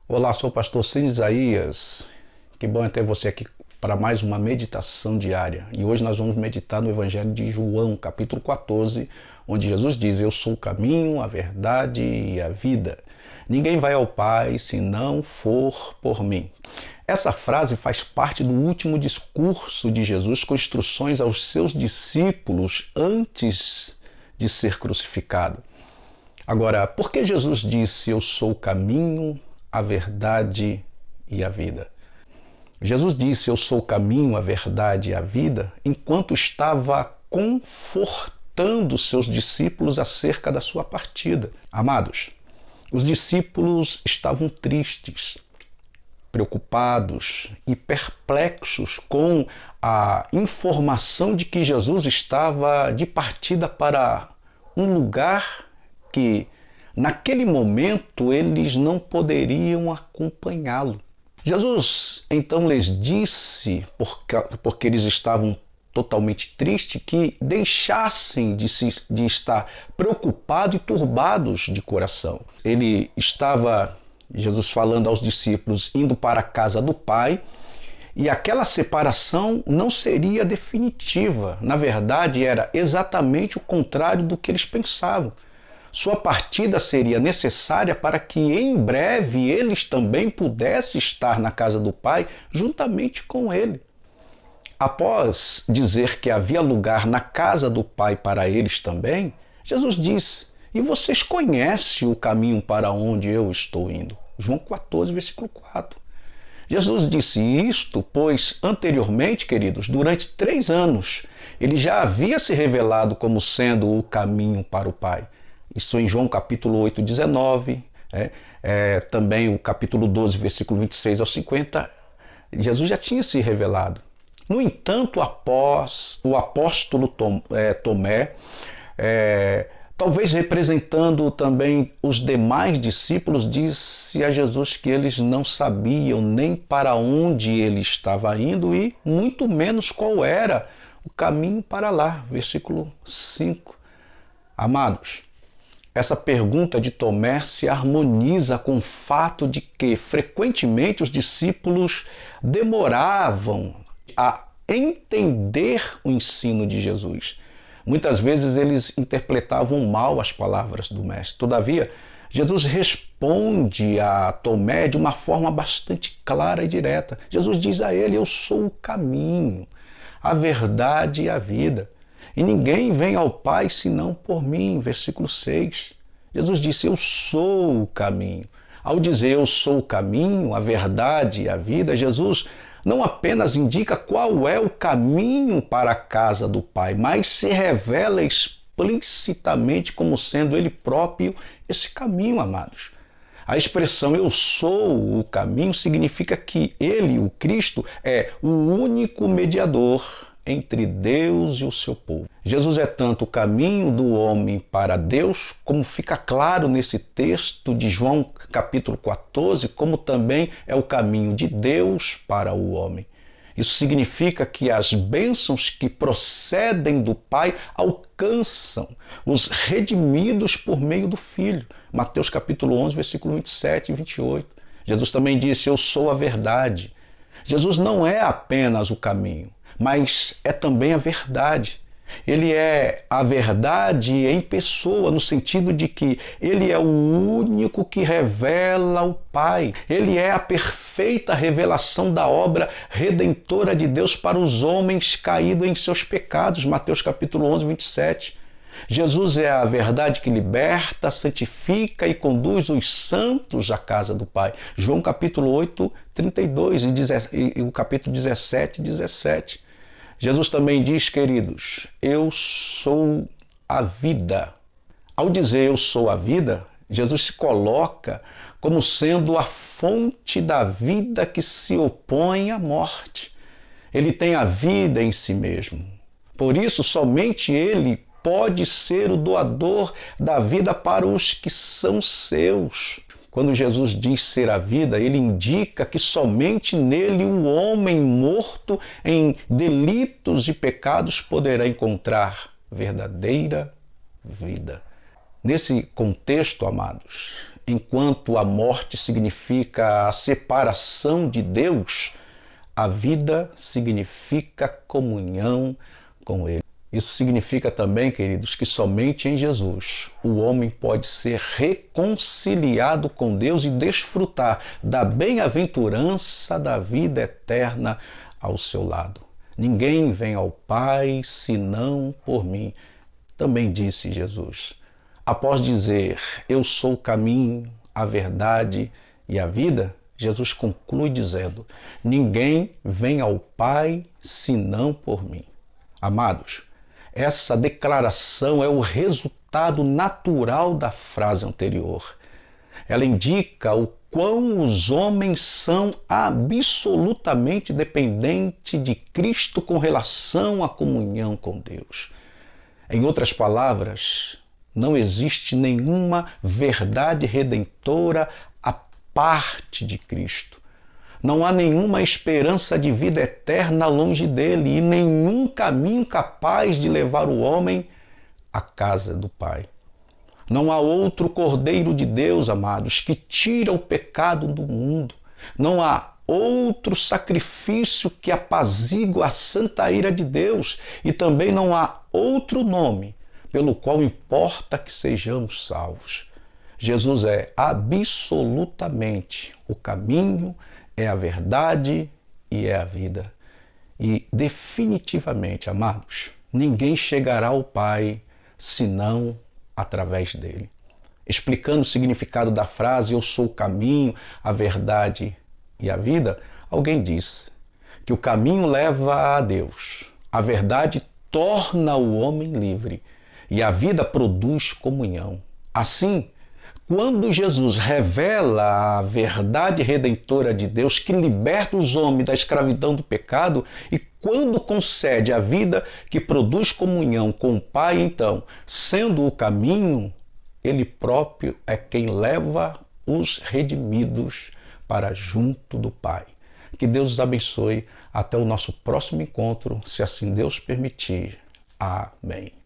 Olá, sou o pastor Cine Isaías. Que bom é ter você aqui para mais uma meditação diária. E hoje nós vamos meditar no Evangelho de João, capítulo 14, onde Jesus diz: Eu sou o caminho, a verdade e a vida. Ninguém vai ao Pai se não for por mim. Essa frase faz parte do último discurso de Jesus com instruções aos seus discípulos antes de ser crucificado. Agora, por que Jesus disse: Eu sou o caminho, a verdade e a vida? Jesus disse: Eu sou o caminho, a verdade e a vida, enquanto estava confortando seus discípulos acerca da sua partida. Amados, os discípulos estavam tristes, preocupados e perplexos com a informação de que Jesus estava de partida para um lugar que, naquele momento, eles não poderiam acompanhá-lo. Jesus então lhes disse, porque eles estavam totalmente tristes, que deixassem de estar preocupados e turbados de coração. Ele estava, Jesus falando aos discípulos, indo para a casa do Pai, e aquela separação não seria definitiva. Na verdade, era exatamente o contrário do que eles pensavam. Sua partida seria necessária para que em breve eles também pudessem estar na casa do Pai juntamente com ele. Após dizer que havia lugar na casa do Pai para eles também, Jesus disse: E vocês conhecem o caminho para onde eu estou indo? João 14, versículo 4. Jesus disse isto, pois anteriormente, queridos, durante 3 anos, ele já havia se revelado como sendo o caminho para o Pai. Isso em João capítulo 8, 19, também o capítulo 12, versículo 26 ao 50, Jesus já tinha se revelado. No entanto, após o apóstolo Tomé, talvez representando também os demais discípulos, disse a Jesus que eles não sabiam nem para onde ele estava indo e muito menos qual era o caminho para lá. Versículo 5. Amados, essa pergunta de Tomé se harmoniza com o fato de que, frequentemente, os discípulos demoravam a entender o ensino de Jesus. Muitas vezes eles interpretavam mal as palavras do Mestre. Todavia, Jesus responde a Tomé de uma forma bastante clara e direta. Jesus diz a ele: Eu sou o caminho, a verdade e a vida. E ninguém vem ao Pai senão por mim. Versículo 6. Jesus disse: Eu sou o caminho. Ao dizer eu sou o caminho, a verdade e a vida, Jesus não apenas indica qual é o caminho para a casa do Pai, mas se revela explicitamente como sendo Ele próprio esse caminho, amados. A expressão eu sou o caminho significa que Ele, o Cristo, é o único mediador entre Deus e o seu povo. Jesus é tanto o caminho do homem para Deus, como fica claro nesse texto de João capítulo 14, como também é o caminho de Deus para o homem. Isso significa que as bênçãos que procedem do Pai alcançam os redimidos por meio do Filho. Mateus capítulo 11, versículo 27 e 28. Jesus também disse: Eu sou a verdade. Jesus não é apenas o caminho, mas é também a verdade. Ele é a verdade em pessoa, no sentido de que ele é o único que revela o Pai. Ele é a perfeita revelação da obra redentora de Deus para os homens caídos em seus pecados. Mateus capítulo 11, 27. Jesus é a verdade que liberta, santifica e conduz os santos à casa do Pai. João capítulo 8, 32 e o capítulo 17, 17. Jesus também diz, queridos: Eu sou a vida. Ao dizer eu sou a vida, Jesus se coloca como sendo a fonte da vida que se opõe à morte. Ele tem a vida em si mesmo. Por isso, somente Ele pode ser o doador da vida para os que são seus. Quando Jesus diz ser a vida, ele indica que somente nele o homem morto em delitos e pecados poderá encontrar verdadeira vida. Nesse contexto, amados, enquanto a morte significa a separação de Deus, a vida significa comunhão com Ele. Isso significa também, queridos, que somente em Jesus o homem pode ser reconciliado com Deus e desfrutar da bem-aventurança da vida eterna ao seu lado. Ninguém vem ao Pai senão por mim, também disse Jesus. Após dizer, eu sou o caminho, a verdade e a vida, Jesus conclui dizendo, ninguém vem ao Pai senão por mim. Amados, essa declaração é o resultado natural da frase anterior. Ela indica o quão os homens são absolutamente dependentes de Cristo com relação à comunhão com Deus. Em outras palavras, não existe nenhuma verdade redentora à parte de Cristo. Não há nenhuma esperança de vida eterna longe dele e nenhum caminho capaz de levar o homem à casa do Pai. Não há outro Cordeiro de Deus, amados, que tira o pecado do mundo. Não há outro sacrifício que apazigua a santa ira de Deus e também não há outro nome pelo qual importa que sejamos salvos. Jesus é absolutamente o caminho, é a verdade e é a vida. E definitivamente, amados, ninguém chegará ao Pai senão através dele. Explicando o significado da frase eu sou o caminho, a verdade e a vida, alguém disse que o caminho leva a Deus, a verdade torna o homem livre e a vida produz comunhão. Assim, quando Jesus revela a verdade redentora de Deus que liberta os homens da escravidão do pecado e quando concede a vida que produz comunhão com o Pai, então, sendo o caminho, Ele próprio é quem leva os redimidos para junto do Pai. Que Deus os abençoe. Até o nosso próximo encontro, se assim Deus permitir. Amém.